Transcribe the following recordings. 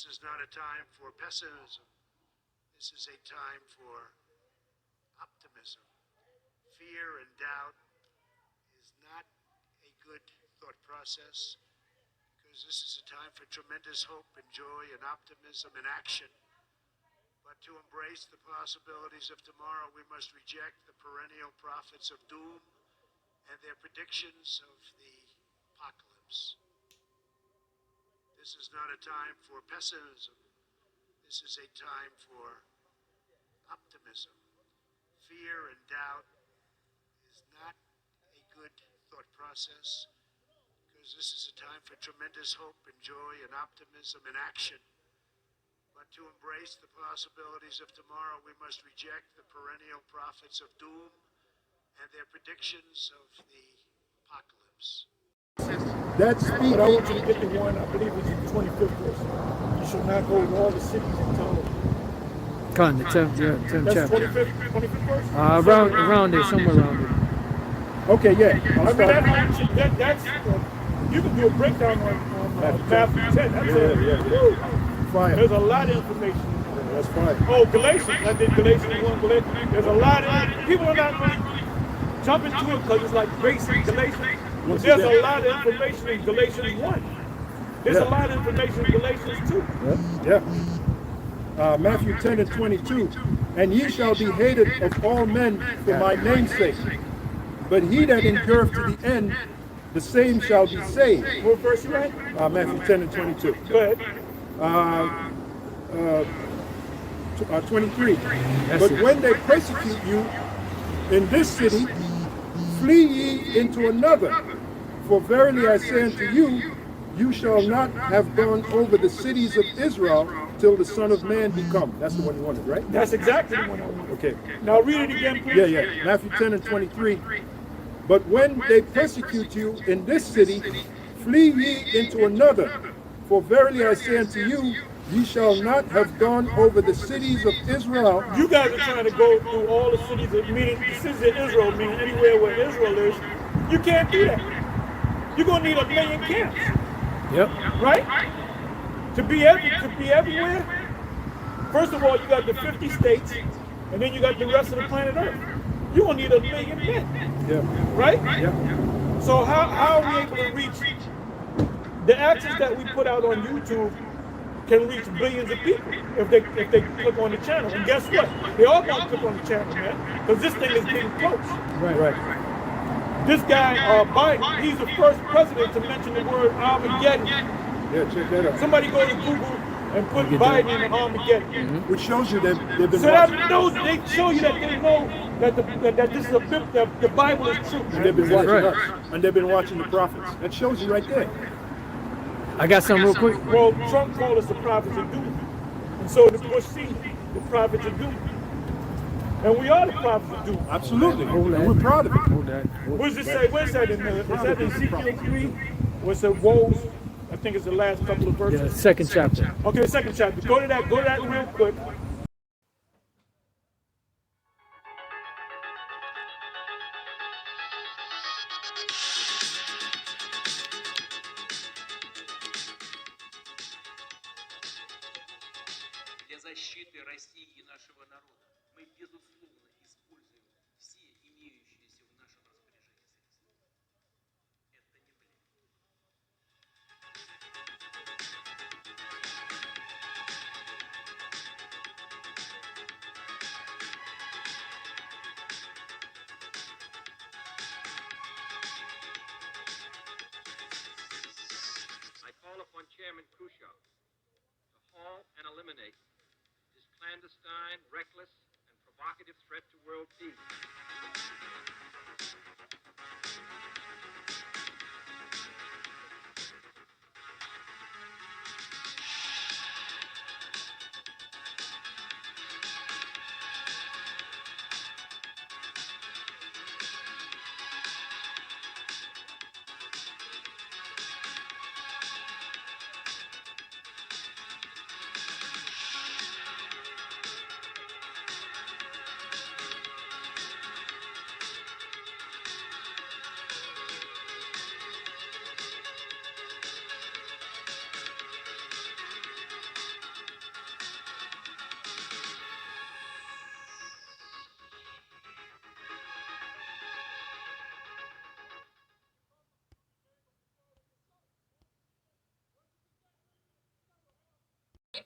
This is not a time for pessimism. This is a time for optimism. Fear and doubt is not a good thought process, because this is a time for tremendous hope and joy and optimism and action. But to embrace the possibilities of tomorrow, we must reject the perennial prophets of doom and their predictions of the apocalypse. This is not a time for pessimism. This is a time for optimism. Fear and doubt is not a good thought process, because this is a time for tremendous hope and joy and optimism and action. But to embrace the possibilities of tomorrow, we must reject the perennial prophets of doom and their predictions of the apocalypse. That speech, I want you to get the one, I believe it's the 25th verse. You shall not go to all the cities and tell them. Con, the 10th That's chapter. 25th verse? Around there, somewhere around there. Okay, yeah. I mean, that's you can do a breakdown on Matthew 10. That's Fire. There's a lot of information. That's fine. Oh, Galatians. I did Galatians 1, Galatians. There's a lot of people are not really jumping to it because it's like basic Galatians. There's a lot of information in Galatians 1. There's a lot of information in Galatians 2. Yeah. Matthew 10 and 22. And ye shall be hated of all men for my name's sake. But he that endureth to the end, the same shall be saved. What verse you at? Matthew 10 and 22. Go ahead. 23. But when they persecute you in this city, flee ye into another. For verily I say unto you, you shall not have gone over the cities of Israel till the Son of Man be come. That's the one you wanted, right? That's exactly the one I wanted. Okay. Now read it again, please. Yeah. Matthew 10 and 23. But when they persecute you in this city, flee ye into another. For verily I say unto you, ye shall not have gone over the cities of Israel. You guys are trying to go through all the cities of meaning the cities of Israel, meaning anywhere where Israel is. You can't do that. You're gonna need 1 million camps. Yep. Right? To be everywhere. First of all, you got the 50 states, and then you got the rest of the planet Earth. You're gonna need 1 million men. Yeah. Right? Yeah. So how are we able to reach the access that we put out on YouTube can reach billions of people if they click on the channel. And guess what? They all gonna click on the channel, man, because this thing is getting close. Right. This guy, Biden, he's the first president to mention the word Armageddon. Yeah, check that out. Somebody go to Google and put Biden in Armageddon. Which shows you that they've been So watching. that knows, they show you that they know that that this is the Bible is true. And they've been watching right. us. And they've been watching the prophets. That shows you right there. I got something real quick. Well, Trump called us the prophets of doom. And so did Bush Senior, the prophets of doom. And we are the prophets of doom. Absolutely. Hold that. And we're proud of it. Hold that. What does it say? Where's that in there? Is that in Ezekiel 3? What's the woes? I think it's the last couple of verses. Yeah, second chapter. Okay, second chapter. Go to that real quick. Для защиты России и нашего народа мы, безусловно, используем все имеющиеся в нашем распоряжении средства. Это не блеф. I call upon Chairman Khrushchev to halt and eliminate this clandestine, reckless, and provocative threat to world peace.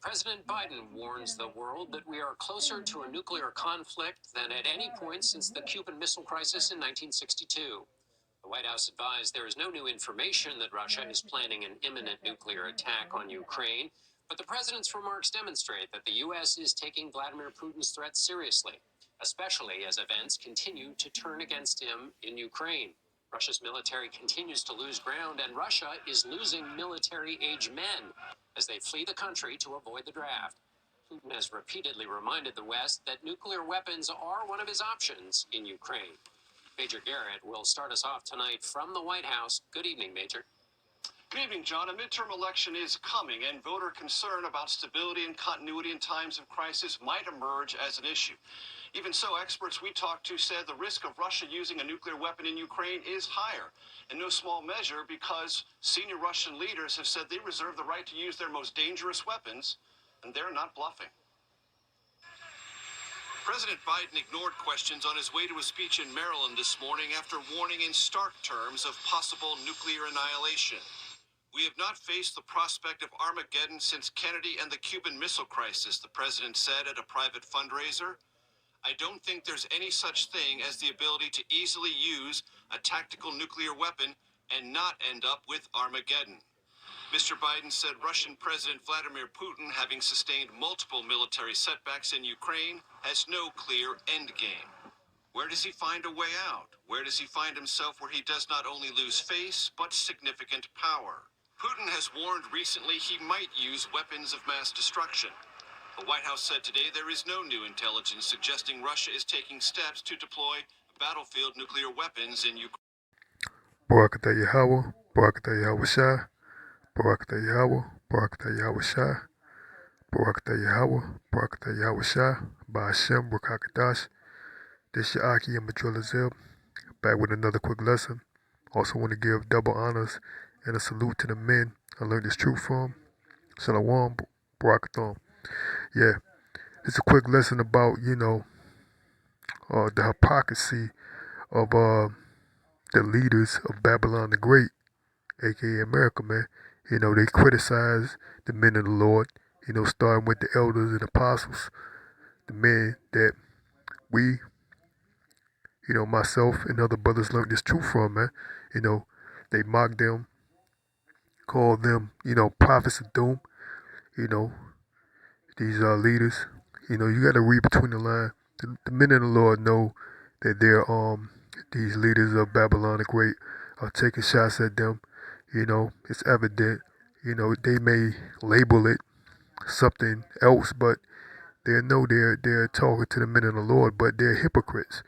President Biden warns the world that we are closer to a nuclear conflict than at any point since the Cuban Missile Crisis in 1962. The White House advised there is no new information that Russia is planning an imminent nuclear attack on Ukraine, but the president's remarks demonstrate that the U.S. is taking Vladimir Putin's threats seriously, especially as events continue to turn against him in Ukraine. Russia's military continues to lose ground, and Russia is losing military-age men as they flee the country to avoid the draft. Putin has repeatedly reminded the West that nuclear weapons are one of his options in Ukraine. Major Garrett will start us off tonight from the White House. Good evening, Major. Good evening, John. A midterm election is coming, and voter concern about stability and continuity in times of crisis might emerge as an issue. Even so, experts we talked to said the risk of Russia using a nuclear weapon in Ukraine is higher, in no small measure because senior Russian leaders have said they reserve the right to use their most dangerous weapons, and they're not bluffing. President Biden ignored questions on his way to a speech in Maryland this morning after warning in stark terms of possible nuclear annihilation. We have not faced the prospect of Armageddon since Kennedy and the Cuban Missile Crisis, the president said at a private fundraiser. I don't think there's any such thing as the ability to easily use a tactical nuclear weapon and not end up with Armageddon. Mr. Biden said Russian President Vladimir Putin, having sustained multiple military setbacks in Ukraine, has no clear end game. Where does he find a way out? Where does he find himself where he does not only lose face, but significant power? Putin has warned recently he might use weapons of mass destruction. The White House said today there is no new intelligence suggesting Russia is taking steps to deploy battlefield nuclear weapons in Ukraine. Barakatah Yahweh, Barakatah Yahweh Shai, Barakatah Yahweh, Barakatah Yahweh Shai, Barakatah Yahweh, Barakatah Yahweh Shai, Ba'ashem, Rakakadash. This is Aki Amadrilazil, back with another quick lesson. Also want to give double honors and a salute to the men I learned this truth from. Shalom, Barakathon. Yeah, it's a quick lesson about, the hypocrisy of the leaders of Babylon the Great, aka America, man. They criticize the men of the Lord, starting with the elders and apostles, the men that we, myself and other brothers learned this truth from, man. They mock them, call them, prophets of doom, these leaders. You got to read between the lines. The men of the Lord know that these leaders of Babylon the Great are taking shots at them. It's evident. They may label it something else, but they know they're talking to the men of the Lord, but they're hypocrites.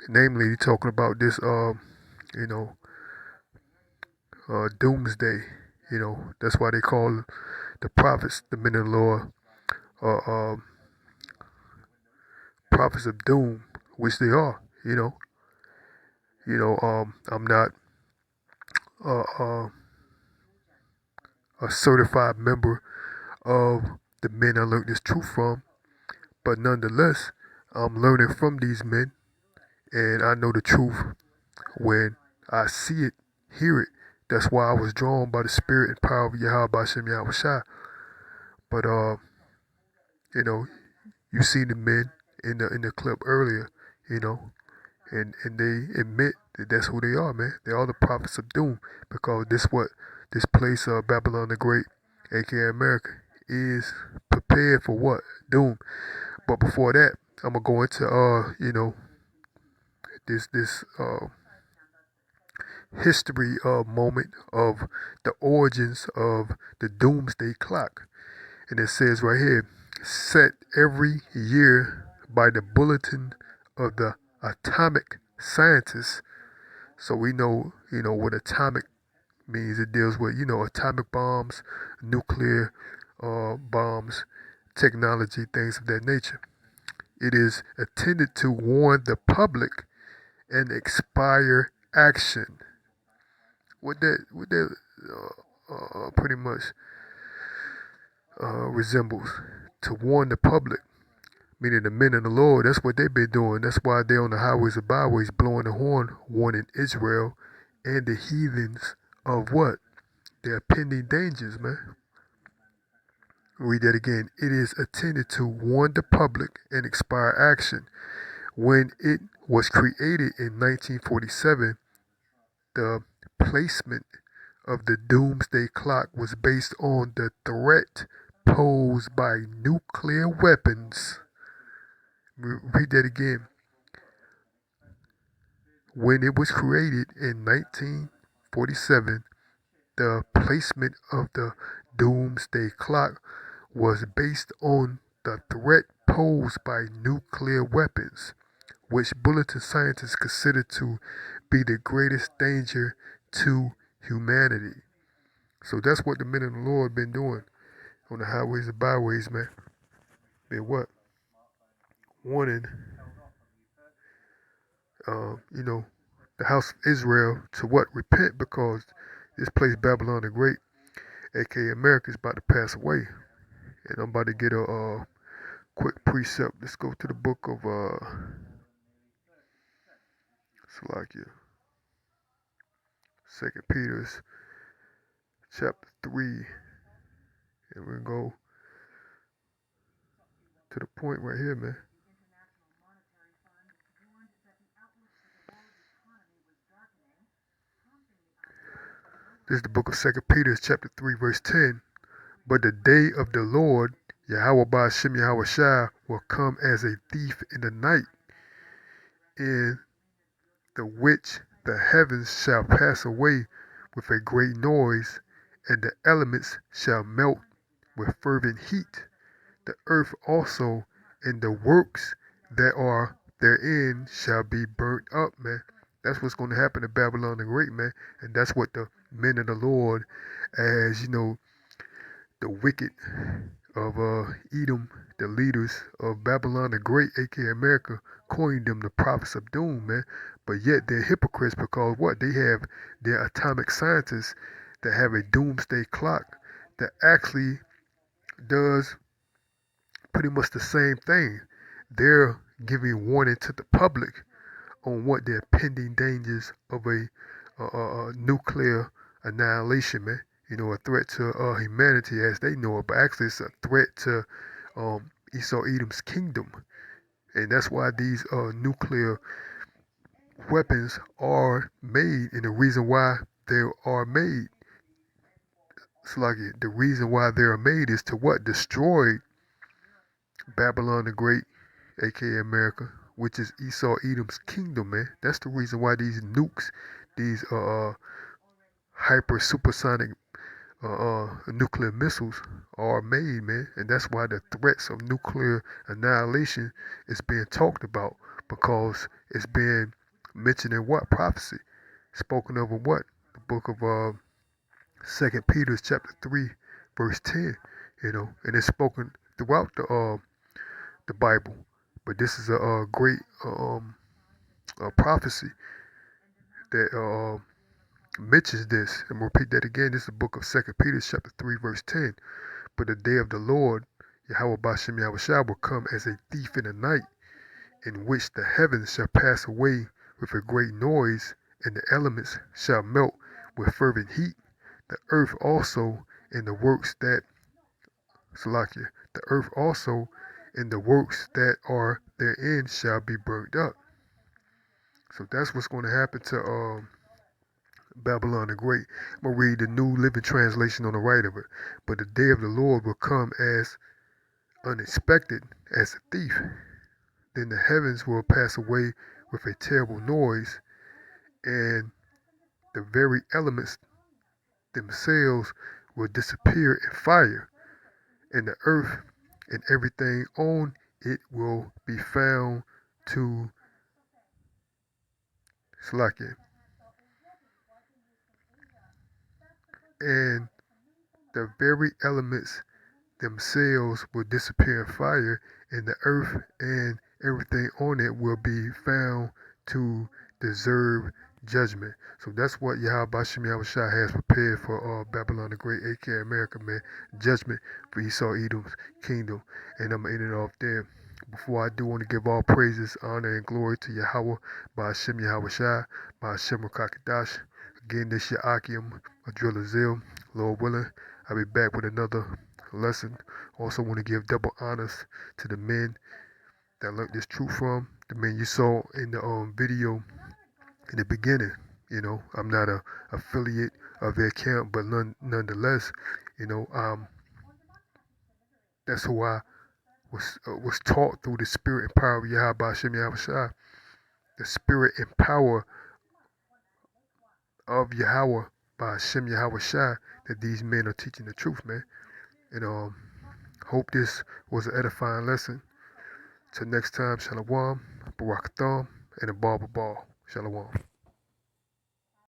Namely talking about this, doomsday. That's why they call the prophets, the men of the Lord, prophets of doom, which they are. I'm not a certified member of the men I learned this truth from, but nonetheless, I'm learning from these men, and I know the truth when I see it, hear it. That's why I was drawn by the spirit and power of Yahweh B'Shem Yahweh Shai. But you see the men in the clip earlier, and they admit that that's who they are, man. They are the prophets of doom, because this place, Babylon the Great, aka America, is prepared for what? Doom. But before that, I'm gonna go into this history moment of the origins of the doomsday clock. And it says right here, set every year by the bulletin of the atomic scientists. So we know, what atomic means. It deals with, atomic bombs, nuclear bombs, technology, things of that nature. It is intended to warn the public and inspire action. What that pretty much resembles, to warn the public, meaning the men of the Lord. That's what they've been doing. That's why they're on the highways and byways blowing the horn, warning Israel and the heathens of what? Their pending dangers, man. Read that again. It is intended to warn the public and inspire action. When it was created in 1947, the placement of the doomsday clock was based on the threat posed by nuclear weapons. Read that again. When it was created in 1947, the placement of the doomsday clock was based on the threat posed by nuclear weapons, which bulletin scientists consider to be the greatest danger to humanity. So that's what the men of the Lord been doing on the highways and byways, man. Been what? Warning, the house of Israel to what? Repent, because this place, Babylon the Great, aka America, is about to pass away. And I'm about to get a quick precept. Let's go to the book of Salakia, 2 Peter's chapter 3, and we're gonna go to the point right here, man. This is the book of 2 Peter, chapter 3, verse 10. But the day of the Lord, Yahweh Ba'ashem Yahweh Shai, will come as a thief in the night, in the which the heavens shall pass away with a great noise, and the elements shall melt with fervent heat. The earth also and the works that are therein shall be burnt up, man. That's what's going to happen to Babylon the Great, man. And that's what the men of the Lord, as the wicked of Edom, the leaders of Babylon the Great, aka America, coined them the prophets of doom, man. But yet they're hypocrites, because what? They have their atomic scientists that have a doomsday clock that actually does pretty much the same thing. They're giving warning to the public on what their pending dangers of a nuclear annihilation, man. A threat to humanity as they know it, but actually it's a threat to Esau Edom's kingdom. And that's why these nuclear weapons are made, and the reason why they are made, it's like the reason why they are made is to what? Destroy Babylon the Great, aka America, which is Esau Edom's kingdom, man. That's the reason why these nukes, these hyper supersonic nuclear missiles are made, man. And that's why the threats of nuclear annihilation is being talked about, because it's being mentioned in what? Prophecy. Spoken of in what? The book of 2 Peter chapter 3, verse 10, and it's spoken throughout the Bible. But this is a great prophecy that mentions this. And we'll repeat that again. This is the book of 2 Peter chapter 3, verse 10. But the day of the Lord, Yahweh Ba'ashem Yahweh Shai, will come as a thief in the night, in which the heavens shall pass away with a great noise, and the elements shall melt with fervent heat. The earth also and the works that the earth also and the works that are therein shall be burnt up. So that's what's going to happen to Babylon the Great. I'm going to read the New Living Translation on the right of it. But the day of the Lord will come as unexpected as a thief. Then the heavens will pass away with a terrible noise, and the very elements themselves will disappear in fire, and the earth and everything on it will be found to slacken. And the very elements themselves will disappear in fire, and the earth and everything on it will be found to deserve judgment. So that's what Yahweh Ba'ashem Yahweh Shai has prepared for Babylon the Great, aka America, man. Judgment for Esau Edom's kingdom. And I'm ending off there. Before I do, want to give all praises, honor, and glory to Yahweh Ba'ashem Yahweh Shai, Ba'ashem Rakakadash. Again, this year Akim, a driller Zil, Lord willing. I'll be back with another lesson. Also want to give double honors to the men that I learned this truth from. The men you saw in the video in the beginning. You know, I'm not a affiliate of their camp, but nonetheless, you know, that's who I was taught through the spirit and power of Yahweh Hashem Yahushua. The spirit and power of Yahweh by Hashem Yahushua, that these men are teaching the truth, man. And hope this was an edifying lesson. Till next time, Shalom, Barakatham, and a Baba Ball. Shalom.